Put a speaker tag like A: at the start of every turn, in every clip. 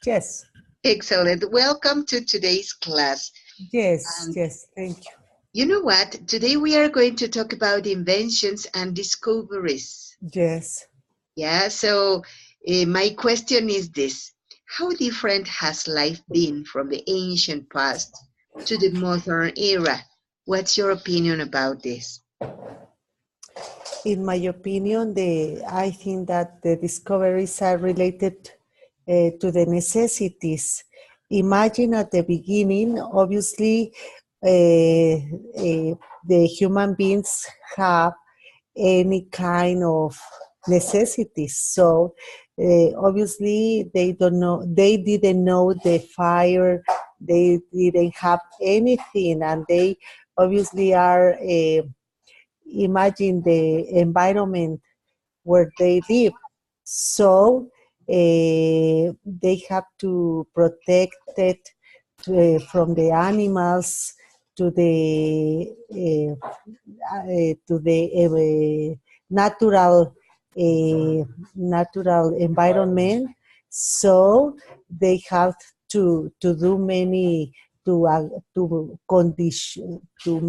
A: Yes.
B: Excellent. Welcome to today's class.
A: Yes,
B: And
A: yes, thank you.
B: you know what? Today we are going to talk about inventions and discoveries.
A: Yes.
B: Yeah, so my question is this. How different has life been from the ancient past to the modern era? What's your opinion about this?
A: In my opinion, I think that the discoveries are related to the necessities. Imagine at the beginning, obviously, the human beings have any kind of necessities. So obviously, they didn't know the fire, they didn't have anything, and they obviously are. Imagine the environment where they live. So they have to protect it from the animals to the natural environment. So they have to do many to condition to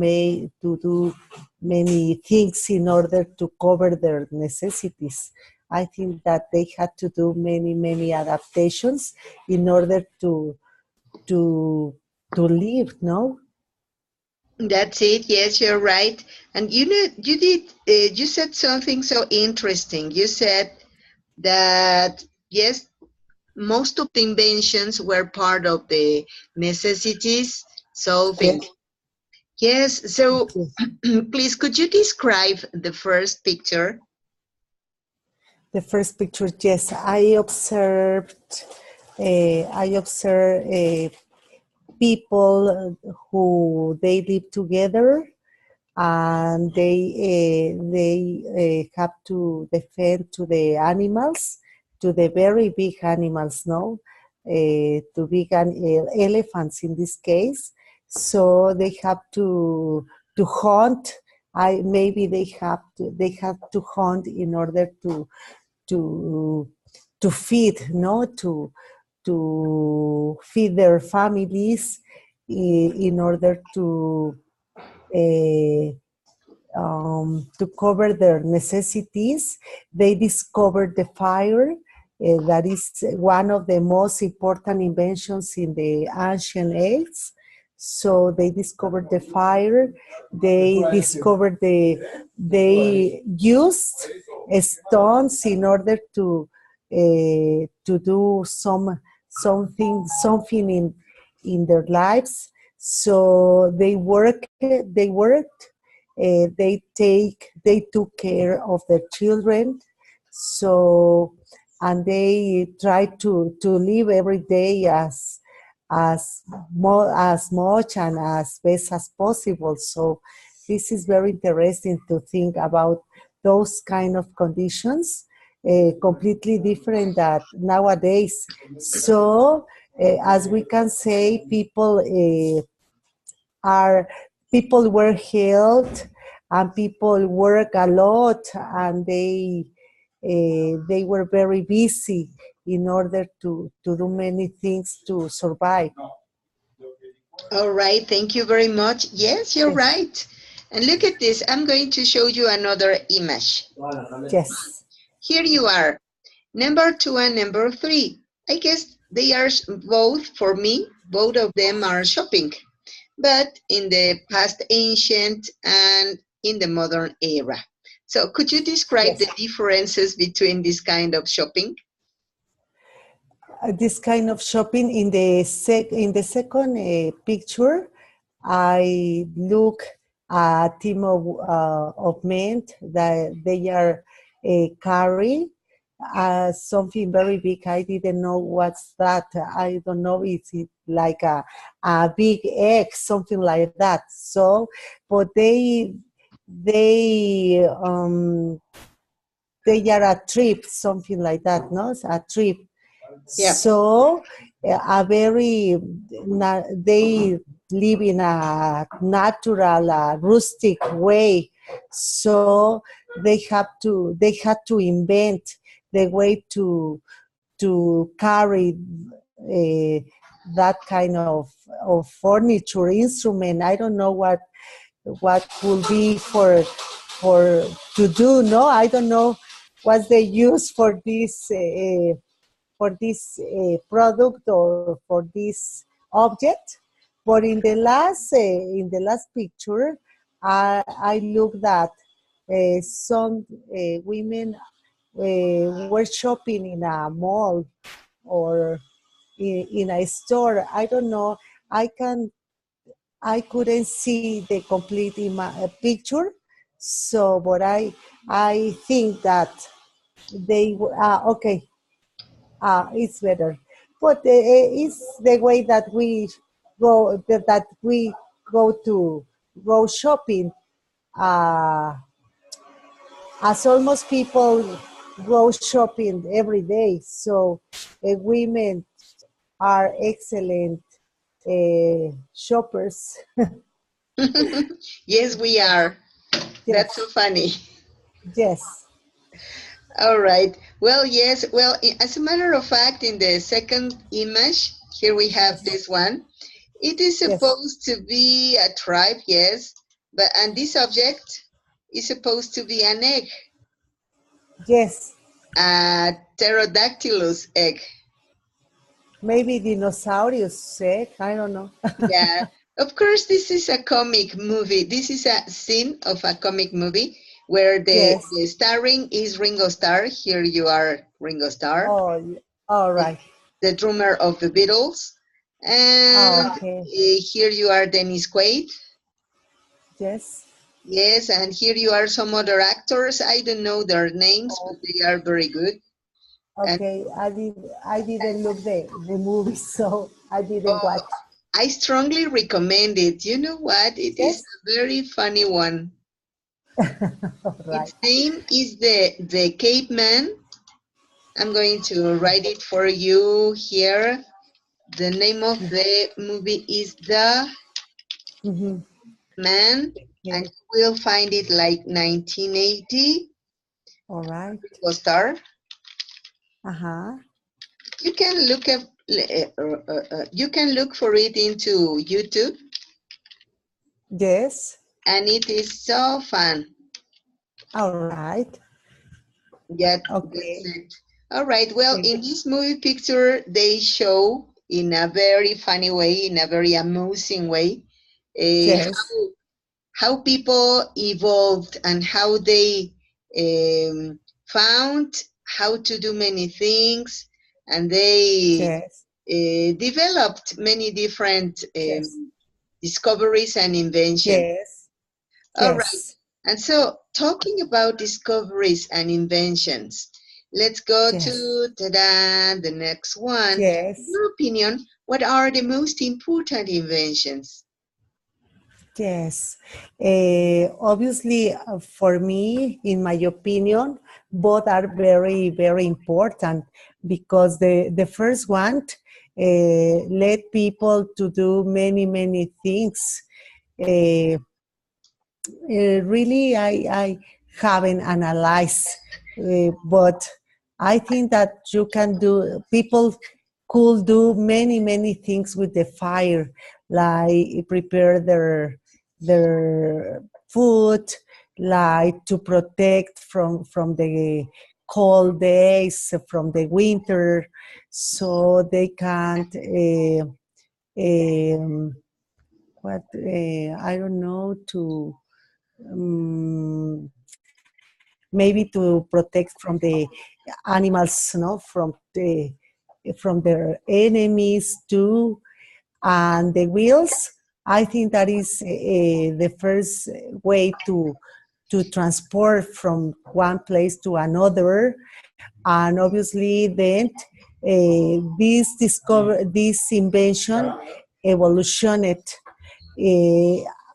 A: do many things in order to cover their necessities. I think that they had to do many adaptations in order to to live. No.
B: That's it. Yes, you're right. And you said something so interesting. You said that, yes, most of the inventions were part of the necessities solving.
A: Yes.
B: Yes, so
A: Yes.
B: please, could you describe the first picture?
A: The first picture, yes, I observed people who they live together, and they have to defend to the animals, to the very big animals, no, to big elephants in this case. So they have to hunt. I maybe they have to hunt in order to to feed, no, to feed their families in order uh, to cover their necessities. They discovered the fire. That is one of the most important inventions in the ancient age. So they discovered the fire. They used stones in order to do something in their lives. So they worked, they took care of their children. So, and they try to live every day as much and as best as possible. So this is very interesting to think about those kind of conditions, completely different that nowadays. So as we can say, are people were healed, and people work a lot, and they were very busy in order to do many things to survive.
B: All right, thank you very much. Yes, you're
A: Yes.
B: right. And look at this. I'm going to show you another image.
A: Yes.
B: Here you are, number 2 and number 3. I guess they are both, for me, both of them are shopping, but in the past ancient and in the modern era. So could you describe
A: Yes.
B: the differences between this kind of shopping?
A: This kind of shopping in the second picture, I look a team of men that they are carrying something very big. I didn't know what's that. I don't know if it's like a big egg, something like that. So, but they they are a trip, something like that, no? A trip.
B: Yeah.
A: So they live in a natural, rustic way. So they had to invent the way to carry that kind of furniture instrument. I don't know what could be for to do. No, I don't know what they use for this product or for this object. But in the last picture, I looked at some women were shopping in a mall or in a store. I don't know. I can I couldn't see the complete picture. So, but I think that okay, it's better. But it's the way that we that we go shopping. Uh, as almost people go shopping every day, so women are excellent shoppers.
B: Yes, we are. That's so
A: Yes,
B: funny.
A: yes,
B: All right. Well, yes. Well, as a matter of fact, in the second image, here we have
A: yes,
B: this one. It is
A: yes,
B: supposed to be a tribe, yes, but and this object is supposed to be an egg,
A: yes.
B: a pterodactylus egg.
A: Maybe dinosaurs, I don't know.
B: Yeah. Of course, this is a comic movie. This is a scene of a comic movie where
A: Yes.
B: the starring is Ringo Starr. Here you are, Ringo Starr,
A: Oh, all
B: the,
A: right.
B: the drummer of the Beatles. And
A: Okay.
B: here you are, Dennis Quaid.
A: Yes.
B: Yes, and here you are some other actors. I don't know their names, but
A: Oh,
B: they are very good. And
A: okay. I didn't look the movie, so I didn't
B: oh,
A: watch.
B: I strongly recommend it. You know what? It is
A: Yes.
B: a very funny one.
A: All right.
B: Its name is the Caveman. I'm going to write it for you here. The name of the movie is The
A: Mm-hmm.
B: Man, and
A: Okay.
B: you will find it like 1980.
A: All right.
B: Ringo Starr.
A: Uh-huh.
B: You can look up. You can look for it into YouTube,
A: Yes.
B: and it is so fun.
A: All right.
B: Yeah, that's
A: Okay.
B: it. All right. Well,
A: Okay.
B: in this movie picture, they show in a very funny way, in a very amusing way,
A: Yes.
B: how people evolved and how they found how to do many things, and they
A: Yes.
B: developed many different
A: Yes.
B: discoveries and inventions.
A: Yes.
B: All right.
A: Yes.
B: And so, talking about discoveries and inventions, let's go
A: Yes.
B: to the next one. In
A: Yes.
B: your opinion, what are the most important inventions?
A: Yes. Obviously, for me, in my opinion, both are very, very important because the first one led people to do many, many things. Uh, really, I haven't analyzed, but I think that you can do, people could do many, many things with the fire, like prepare their food, like to protect from the cold days, from the winter, so they can't, um, what, I don't know, to um, maybe to protect from the animals, no, from their enemies too, and the wheels. I think that is the first way to transport from one place to another, and obviously then this invention evolutioned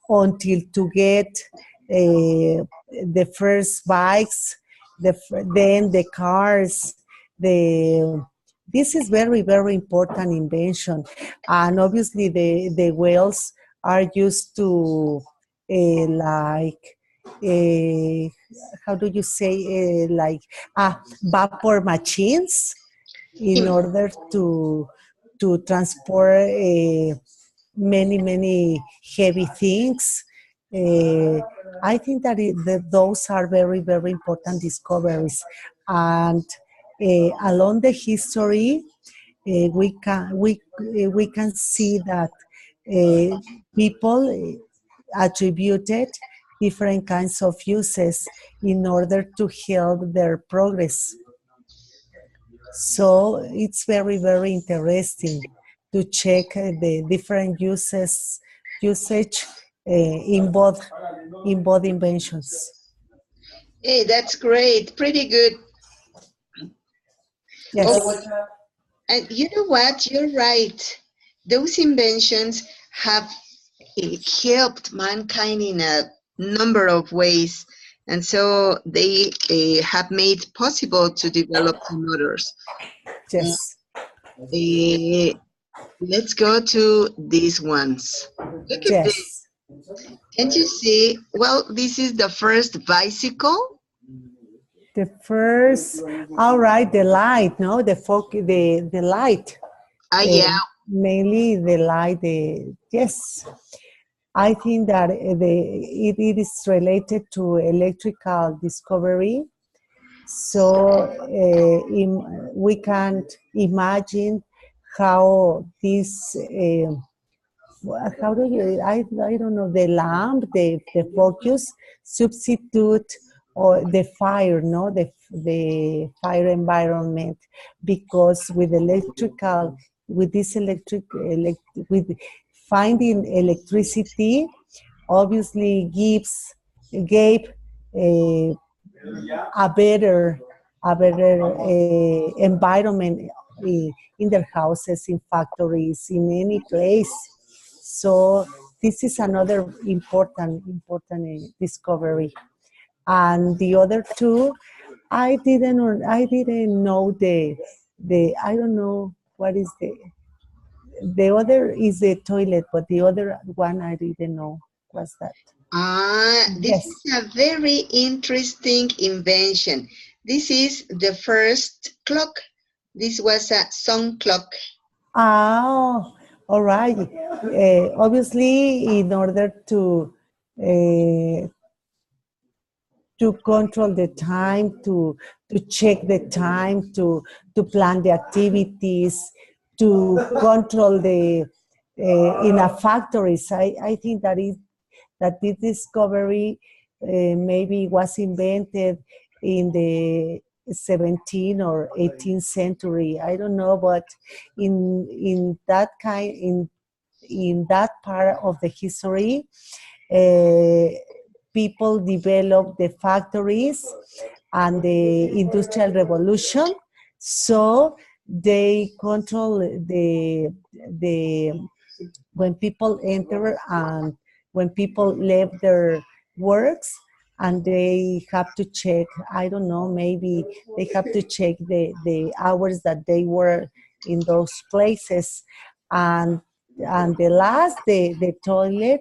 A: until to get the first bikes, then the cars. The This is very, very important invention, and obviously the wheels are used to like uh, how do you say like vapor machines in
B: Im-
A: order to transport many heavy things. I think that those are very important discoveries, and along the history, we can see that people attributed different kinds of uses in order to help their progress. So it's very interesting to check the different usage in both inventions.
B: Hey, that's great. Pretty good.
A: Yes.
B: Oh, and you know what? You're right. Those inventions have helped mankind in a number of ways, and so they have made possible to develop some others. Uh,
A: Yes.
B: let's go to these ones. Look at this.
A: Yes.
B: Can't you see? Well, this is the first bicycle.
A: The first, all right, the light, no, the light,
B: Ah,
A: uh,
B: yeah.
A: mainly the light. Yes, I think that it is related to electrical discovery. So we can't imagine how this. How do you, I don't know, the lamp, the focus substitute or the fire, no, the fire environment, because with this with finding electricity, obviously gave a, a better environment in their houses, in factories, in any place. So this is another important discovery. And the other two, I didn't know the I don't know what is the other is the toilet, but the other one I didn't know was that.
B: Ah, this
A: Yes.
B: is a very interesting invention. This is the first clock. This was a sun clock.
A: Oh, all right. Obviously, in order uh, to control the time, to check the time, to plan the activities, to control the in a factories. I think that this discovery maybe was invented in the 17th or 18th century. I don't know, but in that in that part of the history, uh, people developed the factories and the industrial revolution, so they control the when people enter and when people leave their works, and they have to check, I don't know, maybe they have to check the hours that they were in those places. And the last, the toilet,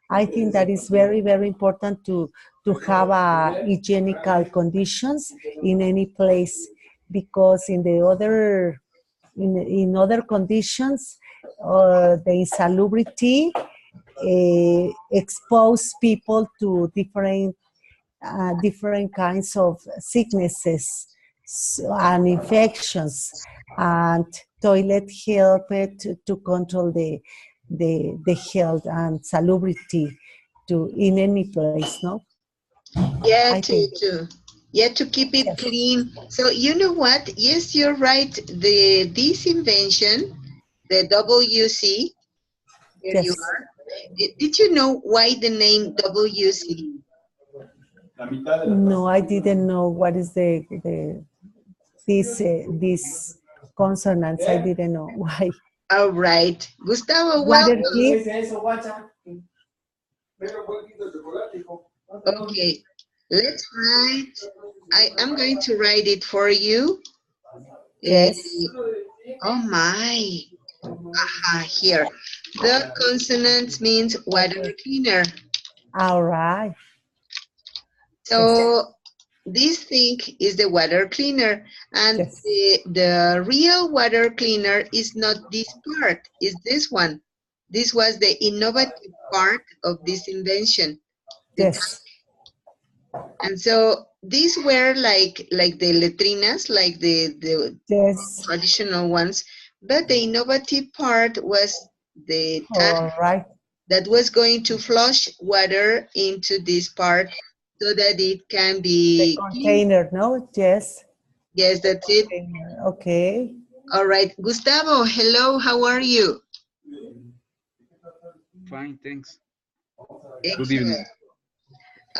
A: I think that is very important to have hygienical conditions in any place, because in other conditions, the insalubrity expose people to different kinds of sicknesses and infections, and toilet help it to control the health and salubrity to in any place, no,
B: Yeah,
A: I think.
B: to keep it
A: Yes.
B: clean. So you know what? Yes, you're right. This invention, the WC, here you
A: Yes.
B: are. Did you know why the name WC?
A: No, I didn't know what is the these consonants. I didn't know why.
B: All right, Gustavo,
A: Water,
B: welcome.
A: please.
B: Okay, let's write. I'm going to write it for you. Uh,
A: Yes.
B: oh my. Aha, here. The consonant means water
A: Okay.
B: cleaner.
A: All right. Yes.
B: So this thing is the water cleaner, and
A: Yes.
B: the real water cleaner is not this part, is this one. This was the innovative part of this invention. The
A: Yes.
B: And so these were like the letrinas, like the
A: Yes.
B: traditional ones, but the innovative part was the tank
A: All right.
B: that was going to flush water into this part so that it can
A: The
B: be clean.
A: container, no? Yes.
B: Yes, that's it.
A: Okay.
B: All right. Gustavo, hello, how are you?
C: Fine, thanks. Good evening.
B: Excellent.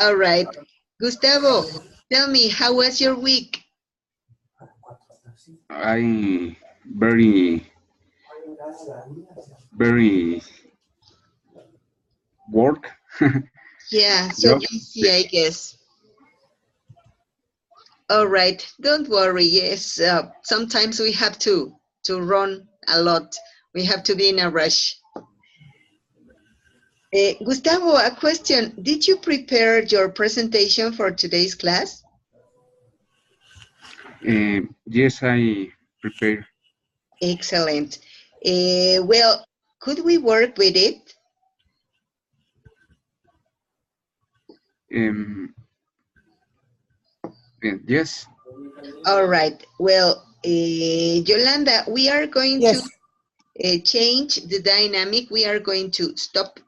B: All right. Gustavo, tell me, how was your week?
C: I very, very work
B: Yeah, so
C: job.
B: busy, I guess. All right, don't worry. Yes, sometimes we have to run a lot. We have to be in a rush. Gustavo, a question. Did you prepare your presentation for today's class?
C: Yes, I prepare.
B: Excellent. Well, could we work with it?
C: Um, yes.
B: All right. Well, Yolanda, we are going to
A: Yes.
B: change the dynamic. We are going to stop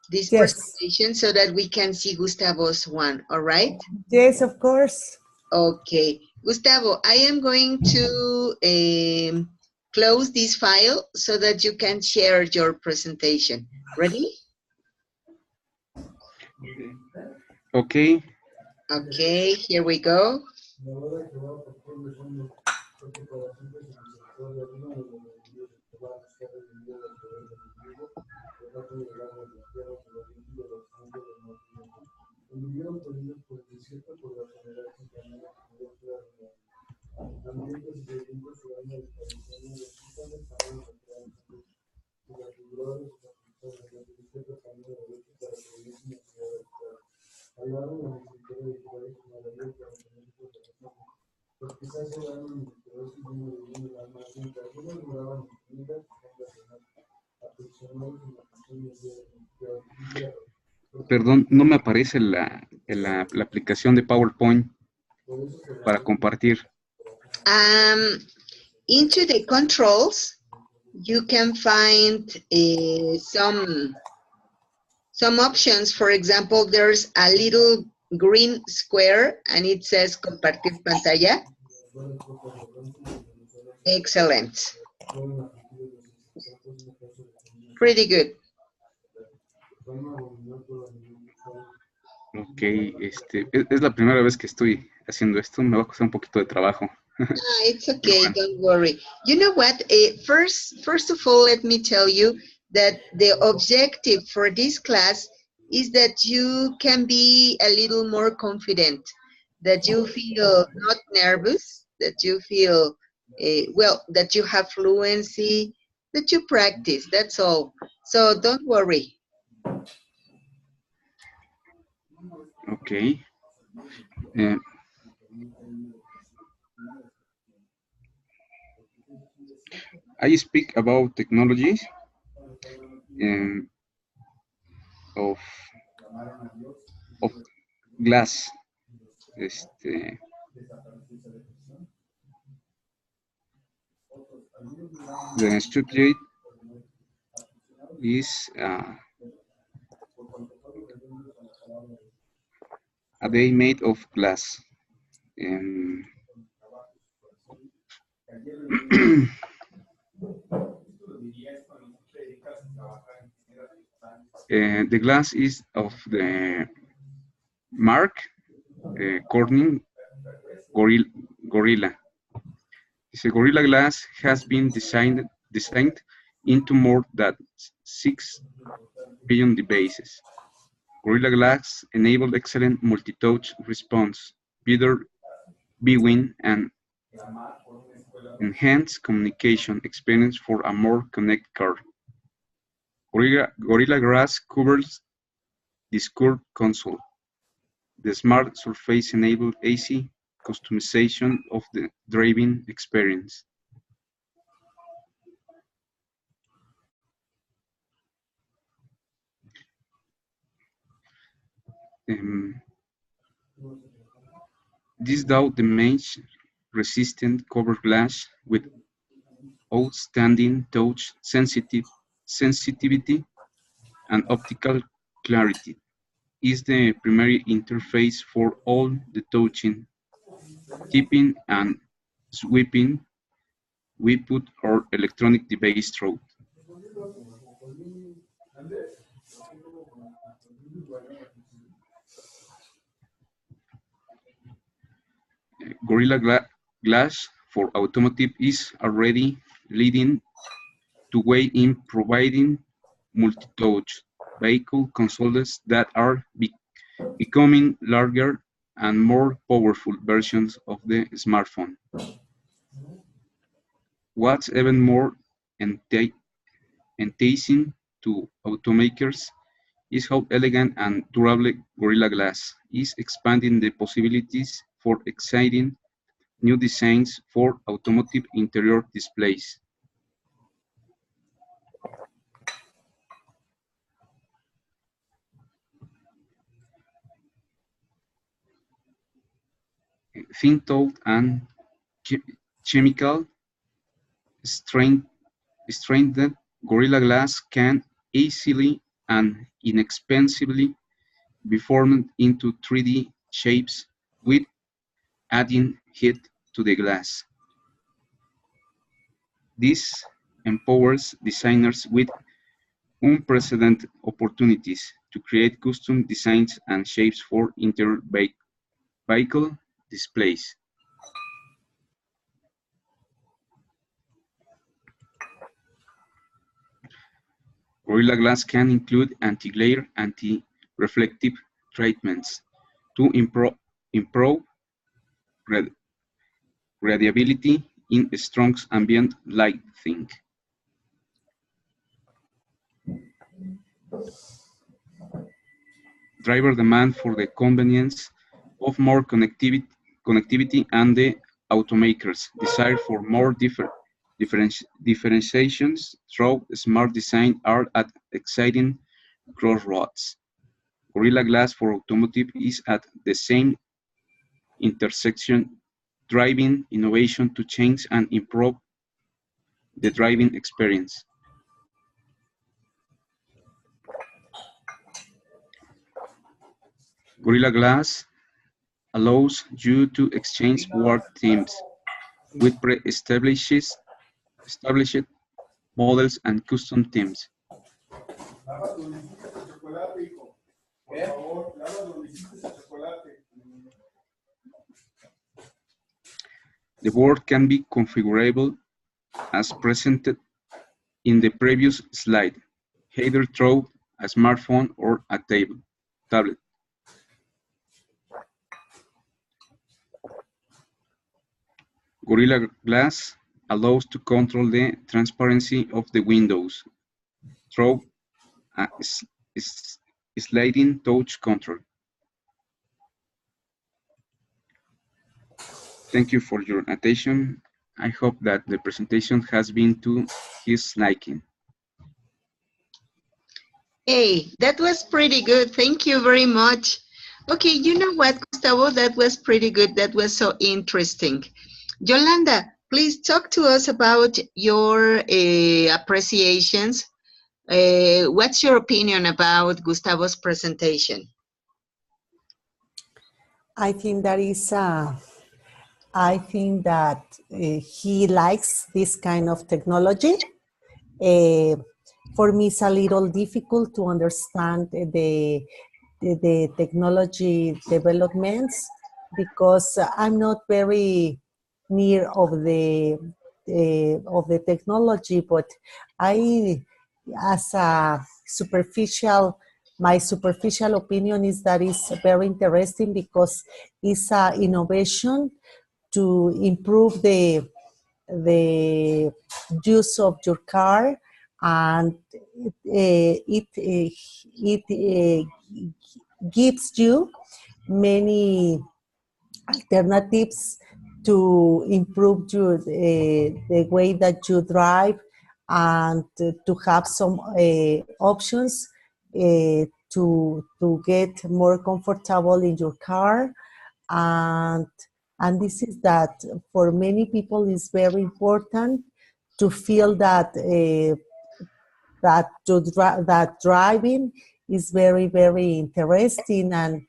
B: this
A: Yes.
B: presentation so that we can see Gustavo's one. All right?
A: Yes, of course.
B: Okay. Gustavo, I am going to close this file so that you can share your presentation. Ready?
C: Okay.
B: Okay, here we go.
C: Perdón, no me aparece la aplicación de PowerPoint para compartir.
B: Into the controls, you can find some options. For example, there's a little green square and it says compartir pantalla. Excellent. Pretty good.
C: Ok, es la primera vez que estoy haciendo esto. Me va a costar un poquito de trabajo.
B: It's okay, don't worry. You know what? First of all, let me tell you that the objective for this class is that you can be a little more confident, that you feel not nervous, that you feel, well, that you have fluency, that you practice, that's all. So don't worry.
C: Ok. Uh, I speak about technologies um, of of glass. The subject is a day made of glass. Um, the glass is of the Mark Corning Gorilla. The Gorilla Glass has been designed into more than 6 billion devices. Gorilla Glass enabled excellent multi-touch response, better viewing, and enhanced communication experience for a more connected car. Gorilla Glass covers the curved console. The smart surface enables easy customization of the driving experience. This damage resistant cover glass with outstanding touch sensitivity and optical clarity is the primary interface for all the touching, tipping, and sweeping we put our electronic device through. Gorilla Glass for automotive is already leading the way in providing multi-touch vehicle consoles that are becoming larger and more powerful versions of the smartphone. What's even more enticing to automakers is how elegant and durable Gorilla Glass is expanding the possibilities for exciting new designs for automotive interior displays. Thin-toed and chemical strengthened Gorilla Glass can easily and inexpensively be formed into 3D shapes with adding heat to the glass. This empowers designers with unprecedented opportunities to create custom designs and shapes for interior vehicle displays. Gorilla Glass can include anti-glare, anti-reflective treatments to improve readability in strong ambient lighting. Driver demand for the convenience of more connectivity and the automakers' desire for more differentiations through smart design are at exciting crossroads. Gorilla Glass for automotive is at the same intersection, driving innovation to change and improve the driving experience. Gorilla Glass allows you to exchange word themes with pre-established models and custom themes. The board can be configurable as presented in the previous slide, either through a smartphone or a tablet. Gorilla Glass allows to control the transparency of the windows through a sliding touch control. Thank you for your attention. I hope that the presentation has been to his liking.
B: Hey, that was pretty good. Thank you very much. Okay, you know what, Gustavo? That was pretty good. That was so interesting. Yolanda, please talk to us about your appreciations. What's your opinion about Gustavo's presentation?
A: I think that is, I think that he likes this kind of technology. For me, it's a little difficult to understand the technology developments because I'm not very near of the technology, but I, as a superficial, my superficial opinion is that it's very interesting because it's an innovation to improve the use of your car, and it gives you many alternatives to improve the way that you drive, and to have some options to get more comfortable in your car. and and this is that for many people is very important to feel that that driving is very, very interesting, and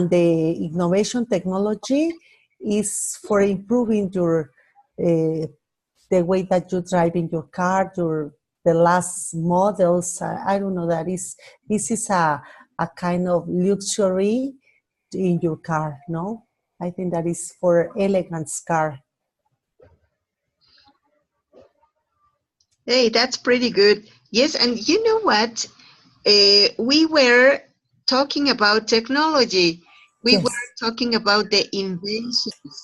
A: the innovation technology is for improving your the way that you drive in your car, the last models. I don't know, that is this is a kind of luxury in your car, no? I think that is for elegance car.
B: Hey, that's pretty good. Yes, and you know what? We were talking about technology. We were
A: Yes,
B: talking about the inventions,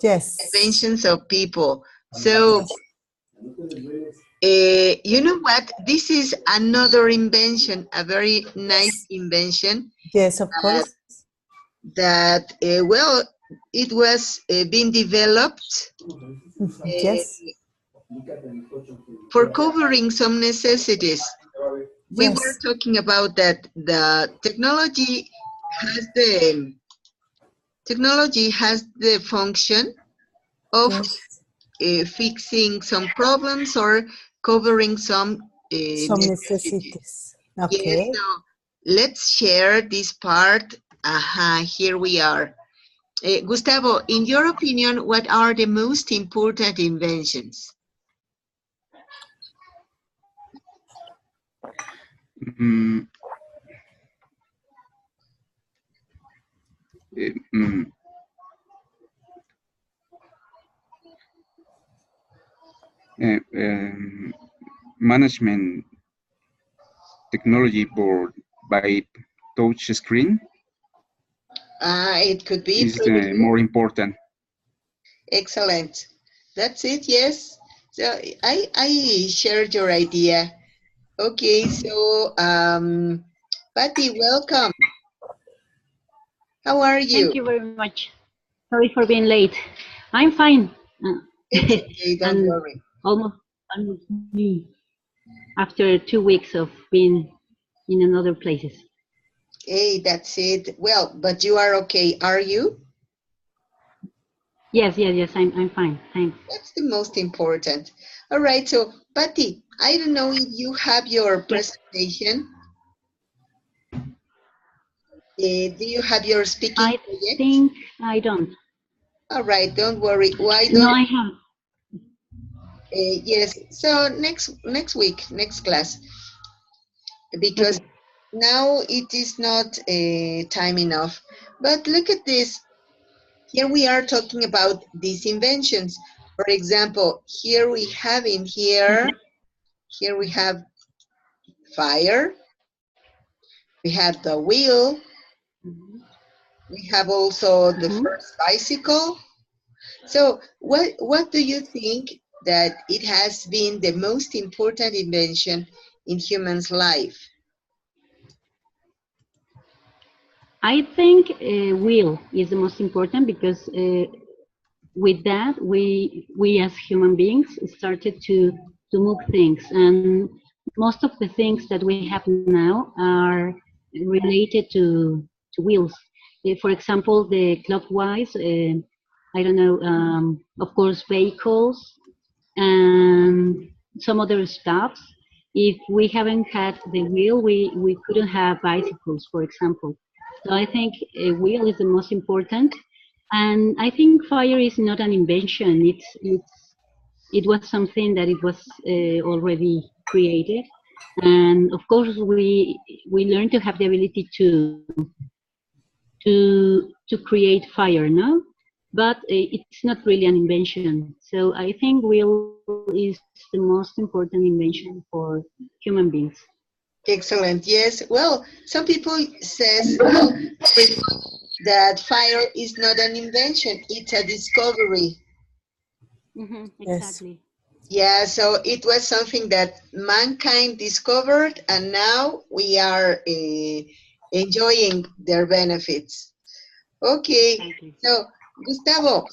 A: yes,
B: inventions of people. So, you know what? This is another invention, a very nice invention
A: yes, of
B: that,
A: course.
B: well, it was being developed uh,
A: Yes,
B: for covering some necessities. We were
A: yes,
B: talking about that the has the technology has the function of
A: yes.
B: fixing some problems or covering some
A: Some
B: necessities.
A: necessities.
B: Yes,
A: Okay.
B: so let's share this part. Aha, here we are. Gustavo, in your opinion, what are the most important inventions?
C: Mm, eh, mm, eh, Management technology board by touch screen
B: It could be
C: is
B: pretty good.
C: more important.
B: Excellent. That's it, yes. So I shared your idea. Okay, so Patty, welcome. How are you?
D: Thank you very much. Sorry for being late. I'm fine.
B: It's okay, don't
D: And
B: worry.
D: almost me after 2 weeks of being in another places.
B: Hey, that's it. Well, but you are okay, are you?
D: Yes. I'm fine. Thanks.
B: That's the most important. All right, so Patty, I don't know if you have your
D: Yes.
B: presentation. Do you have your speaking
D: I
B: project?
D: think I don't.
B: All right, don't worry. Why
D: No,
B: don't?
D: I have.
B: Yes. So next week, next class, because
D: Okay.
B: now it is not time enough. But look at this. Here we are talking about these inventions. For example, here we have in here we have fire, we have the wheel,
D: Mhm.
B: we have also the
D: Mhm.
B: first bicycle. So what do you think that it has been the most important invention in humans' life?
D: I think will is the most important because with that we as human beings started to move things, and most of the things that we have now are related to wheels. For example, the clockwise, I don't know, of course vehicles and some other stuff. If we haven't had the wheel, we couldn't have bicycles, for example. So I think a wheel is the most important, and I think fire is not an invention. It was something that it was already created, and of course we learned to have the ability to create fire, no? But it's not really an invention. So I think wheel is the most important invention for human beings.
B: Excellent. Yes. Well, some people says that fire is not an invention; it's a discovery.
A: Yes,
D: Exactly.
B: Yeah, so it was something that mankind discovered, and now we are enjoying their benefits. Okay,
D: Exactly.
B: so Gustavo,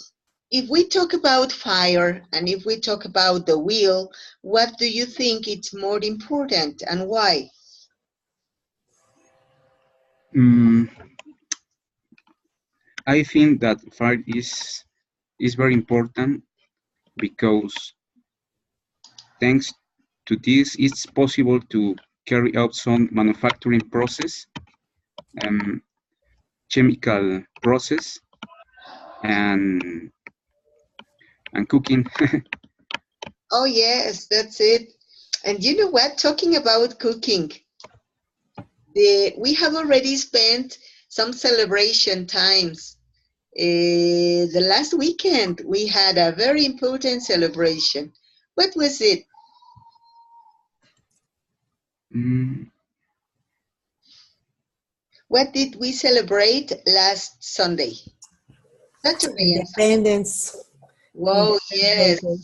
B: if we talk about fire and if we talk about the wheel, what do you think it's more important and why?
C: Mm, I think that fire is very important because thanks to this, it's possible to carry out some manufacturing process, um, chemical process, and cooking.
B: Oh, yes, that's it. And you know what? Talking about cooking, we have already spent some celebration times. The last weekend, we had a very important celebration. What was it?
C: Mm,
B: What did we celebrate last Sunday? Saturday and Sunday.
A: Independence,
B: Whoa,
A: Independence
B: yes,
A: Day.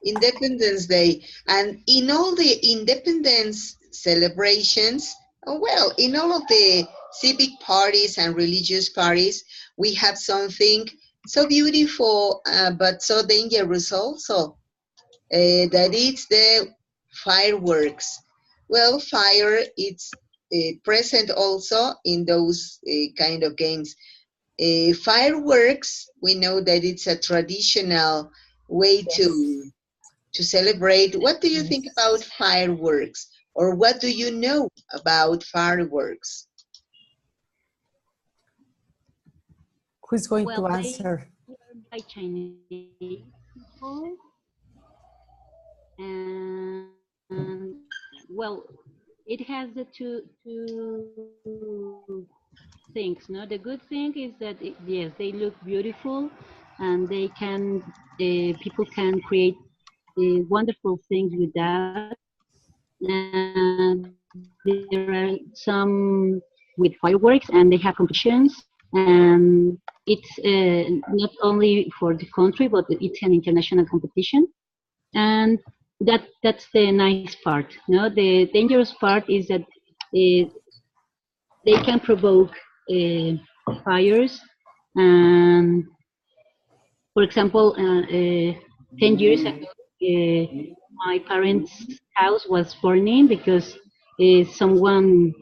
B: Independence Day. And in all the independence celebrations, oh, well, in all of the civic parties and religious parties, we have something so beautiful but so dangerous also. That it's the fireworks. Well, fire it's present also in those kind of games. Fireworks, we know that it's a traditional way
A: Yes,
B: to celebrate. What do you think
A: yes.
B: about fireworks, or what do you know about fireworks?
A: Who's going
D: Well,
A: to
D: they
A: answer?
D: were by Chinese people, and well, it has the two things. No, the good thing is that yes, they look beautiful, and they can people can create wonderful things with that. And there are some with fireworks, and they have competitions, and it's not only for the country, but it's an international competition. And that's the nice part. No, the dangerous part is that they can provoke fires. And for example, 10 years ago, my parents' house was burning because someone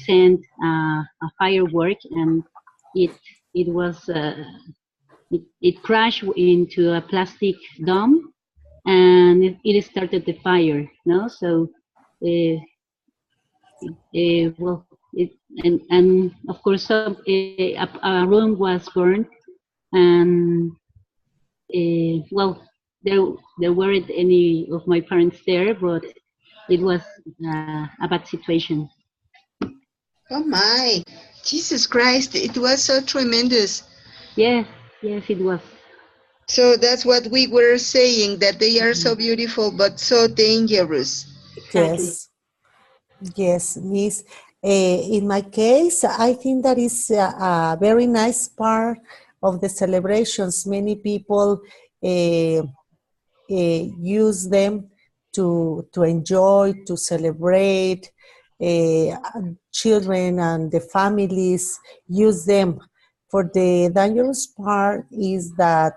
D: sent a firework, and it it was it crashed into a plastic dome, and it started the fire. No, so well, and of course, a room was burned, and well, there weren't any of my parents there, but it was a bad situation.
B: Oh my, Jesus Christ, it was so tremendous.
D: Yes, yes, it was.
B: So that's what we were saying, that they are so
D: Mhm.
B: beautiful but so dangerous.
D: Exactly.
A: Yes, yes, Miss. In my case, I think that is a very nice part of the celebrations. Many people uh, use them to enjoy, to celebrate. Uh, Children and the families use them. For the dangerous part is that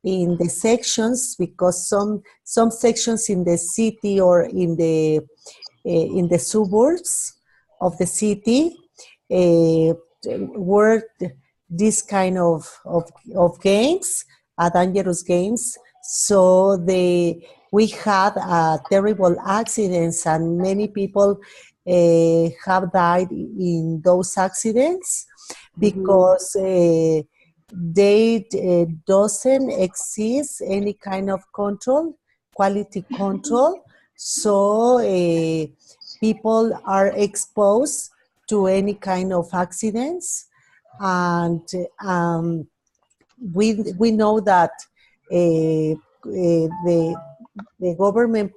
A: in the sections, because some sections in the city or in the suburbs of the city uh, were this kind of games, dangerous games. So we had terrible accidents, and many people have died in those accidents
D: Hmm.
A: because they doesn't exist any kind of control, quality control. So people are exposed to any kind of accidents, and we know that the government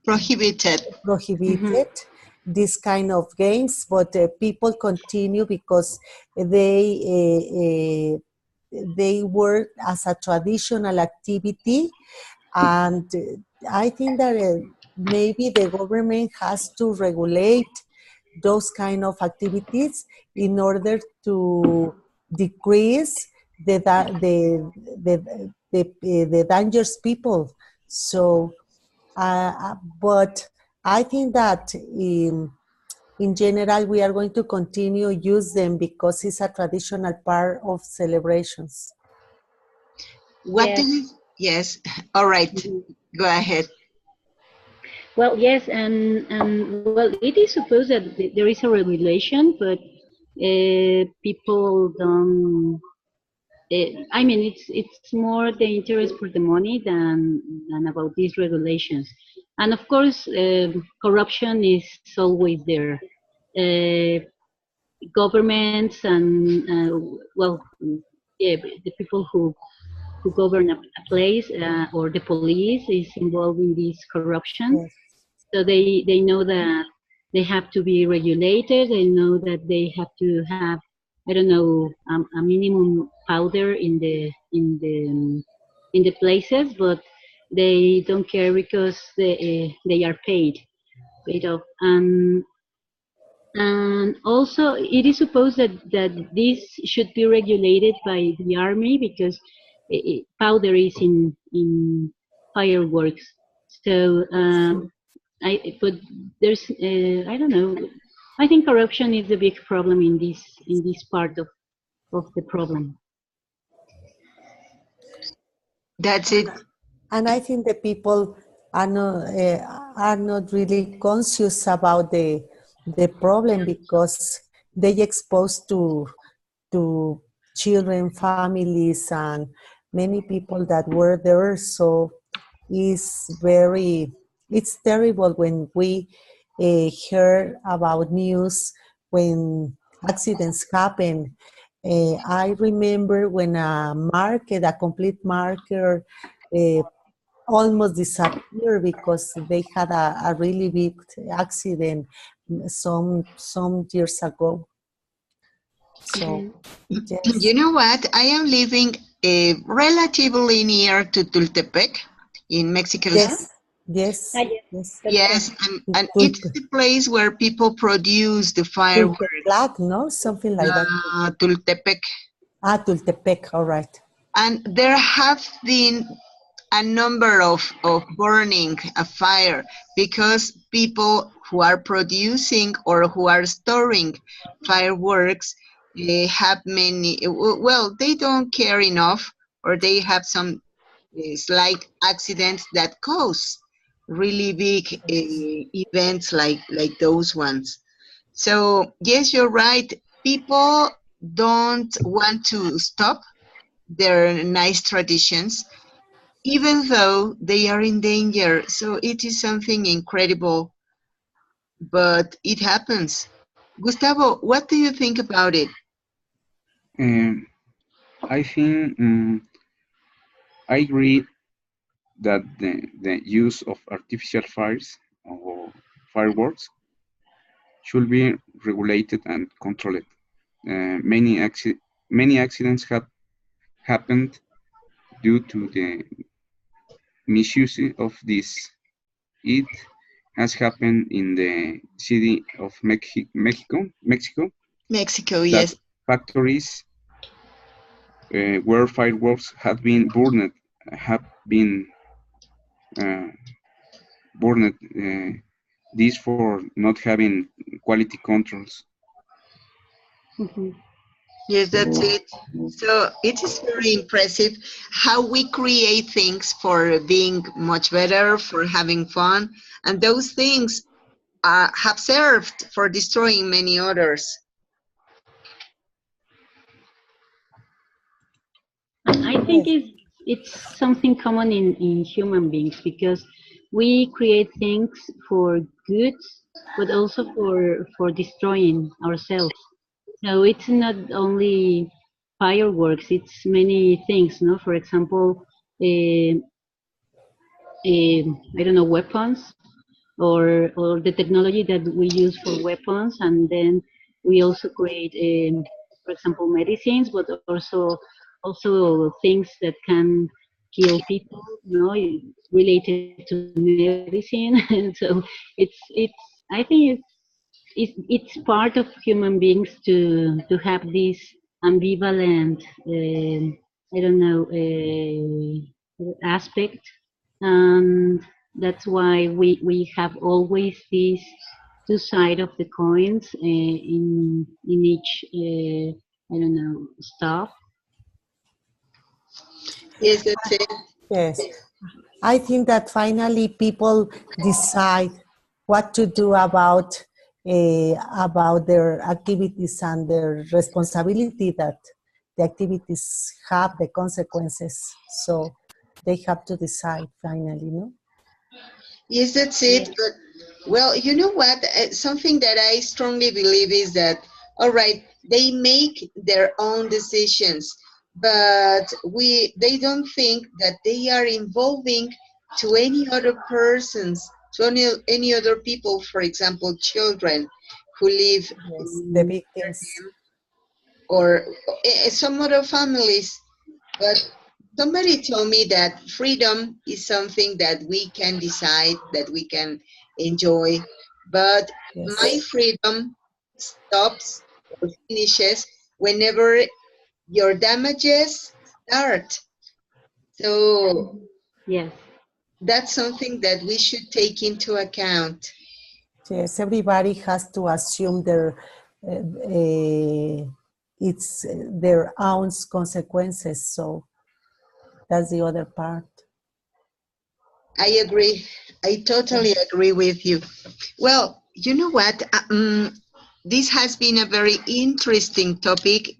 B: Prohibited.
D: Hmm.
A: prohibited this kind of games, but people continue because they work as a traditional activity, and I think that maybe the government has to regulate those kind of activities in order to decrease the dangerous people. So, but I think that in general we are going to continue use them because it's a traditional part of celebrations.
B: What do
D: Yes.
B: you? Yes. All right.
D: Mhm.
B: Go ahead.
D: Well, yes, and well, it is supposed that there is a regulation, but people don't. I mean, it's more the interest for the money than about these regulations, and of course, corruption is always there. Uh, Governments and well, yeah, the people who govern a place or the police is involved in this corruption.
A: Yes,
D: So they know that they have to be regulated. They know that they have to have, I don't know, a minimum powder in the places, but they don't care because they are paid off. And also, it is supposed that this should be regulated by the army because powder is in fireworks. So but there's I don't know. I think corruption is a big problem in this part of the problem.
B: That's it.
A: and I think the people are not really conscious about the problem because they exposed to children, families, and many people that were there. So it's terrible when we hear about news when accidents happen. I remember when a complete marker uh, almost disappeared because they had a really big accident some years ago. So
D: Mhm.
B: You
A: yes,
B: know what? I am living relatively near to Tultepec in Mexico
D: Yeah.
B: City.
A: yes, yes,
D: Yes,
A: yes.
D: that's
B: Yes,
D: correct.
B: and it's the place where people produce the fireworks.
A: Tultepec, no, something like that.
B: Tultepec.
A: Tultepec. All right.
B: And there have been a number of burning a fire because people who are producing or who are storing fireworks have many, well, they don't care enough or they have some slight accidents that cause really big events like those ones. So yes, you're right. People don't want to stop their nice traditions, even though they are in danger. So it is something incredible, but it happens. Gustavo, what do you think about it?
C: Um, I think I agree that the use of artificial fires or fireworks should be regulated and controlled. Many accidents have happened due to the misuse of this. It has happened in the city of
B: Mexico,
C: that
B: yes.
C: factories where fireworks had been burned have been uh, burned. This for not having quality controls.
D: Mhm.
B: Yes, that's it. So it is very impressive how we create things for being much better, for having fun, and those things have served for destroying many others.
D: I think
A: Yes,
D: it's something common in human beings because we create things for good, but also for destroying ourselves. So it's not only fireworks; it's many things. No, for example, uh, I don't know, weapons or the technology that we use for weapons, and then we also create, for example, medicines, but also things that can kill people. You know, related to medicine. So it's I think it's part of human beings to have this ambivalent I don't know aspect, and that's why we have always these two sides of the coins in each I don't know stuff.
B: Yes, that's it.
A: Yes. I think that finally people decide what to do about their activities and their responsibility that the activities have the consequences. So they have to decide finally, no?
B: Yes, that's
D: Yeah.
B: it. But well, you know what? Something that I strongly believe is that, all right, they make their own decisions, but they don't think that they are involving to any other persons, to any other people, for example, children who live
A: Yes, the
B: near
A: victims.
B: them, or some other families. But somebody told me that freedom is something that we can decide, that we can enjoy, but my
A: Yes,
B: freedom stops or finishes whenever your damages start. So
D: Yes.
B: that's something that we should take into account.
A: yes. Everybody has to assume it's their own consequences. So that's the other part.
B: I agree. I totally agree with you. Well, you know what? This has been a very interesting topic.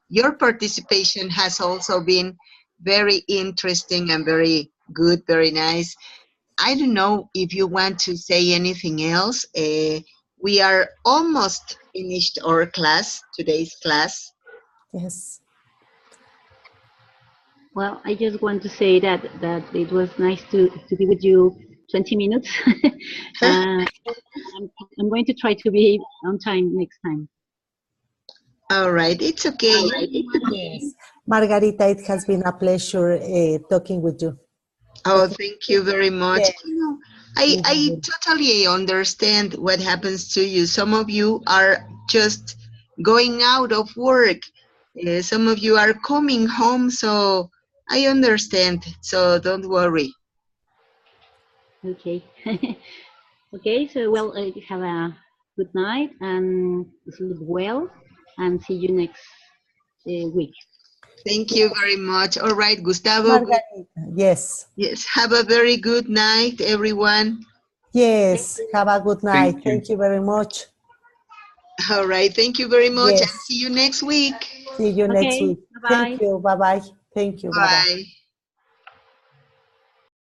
B: Your participation has also been very interesting and very good, very nice. I don't know if you want to say anything else. We are almost finished our class, today's class.
A: Yes.
D: Well, I just want to say that it was nice to be with you 20 minutes. uh, I'm going to try to be on time next time.
B: All right, it's okay.
A: Yes. Margarita, it has been a pleasure talking with you.
B: Oh, thank you very much.
A: Yes.
B: I totally understand what happens to you. Some of you are just going out of work. Some of you are coming home, so I understand. So don't worry.
D: Okay. Okay. So well, have a good night and sleep well, and see you next week.
B: Thank you very much. All right, Gustavo.
A: Margarita, yes.
B: Yes, have a very good night, everyone.
A: Yes. Have a good night.
C: Thank you.
A: Thank you very much.
B: All right, thank you very much, and
A: Yes.
B: see you next week.
A: See you next
D: Okay.
A: week.
D: Bye
A: Thank
D: bye.
A: you. Bye bye. Thank you. Bye bye.
B: Bye.